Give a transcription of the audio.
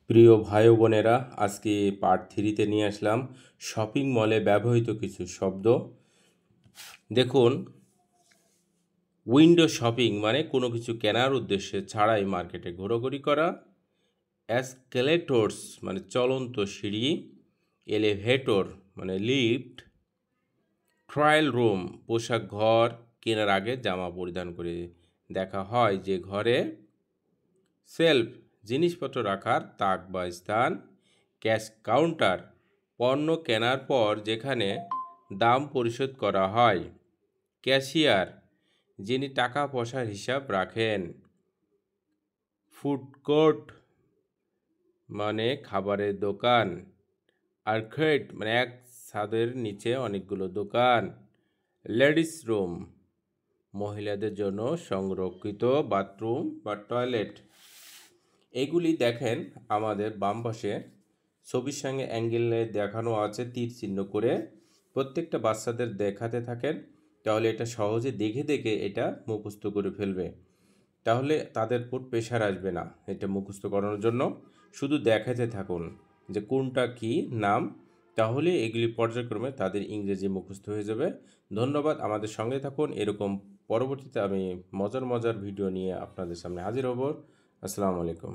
প্রিয় ভাই ও বোনেরা, আজকে পার্ট 3তে নিয়ে আসলাম শপিং মলে ব্যবহৃত কিছু শব্দ। দেখুন, উইন্ডো শপিং মানে কোনো কিছু কেনার উদ্দেশ্যে ছাড়াই মার্কেটে ঘোরাঘুরি করা। এসকেলেটরস মানে চলন্ত সিঁড়ি। এলিভেটর মানে লিফট। ট্রায়াল রুম পোশাক ঘর, কেনার আগে জামা পরিধান করে দেখা হয় যে ঘরে। সেলফ জিনিসপত্র রাখার তাক বা স্থান। ক্যাশ কাউন্টার পণ্য কেনার পর যেখানে দাম পরিশোধ করা হয়। ক্যাশিয়ার যিনি টাকা পয়সার হিসাব রাখেন। ফুড কোর্ট মানে খাবারের দোকান। আর্কেড মানে এক ছাদের নিচে অনেকগুলো দোকান। লেডিস রুম মহিলাদের জন্য সংরক্ষিত বাথরুম বা টয়লেট। এগুলি দেখেন আমাদের বাম পাশে ছবির সঙ্গে অ্যাঙ্গেলে দেখানো আছে তীর চিহ্ন করে। প্রত্যেকটা বাচ্চাদের দেখাতে থাকেন, তাহলে এটা সহজে দেখে দেখে এটা মুখস্থ করে ফেলবে। তাহলে তাদের উপর প্রেশার আসবে না এটা মুখস্থ করানোর জন্য। শুধু দেখাতে থাকুন যে কোনটা কি নাম, তাহলে এগুলি পর্যায়ক্রমে তাদের ইংরেজি মুখস্থ হয়ে যাবে। ধন্যবাদ, আমাদের সঙ্গে থাকুন। এরকম পরবর্তীতে আমি মজার মজার ভিডিও নিয়ে আপনাদের সামনে হাজির হব। আসসালামু আলাইকুম।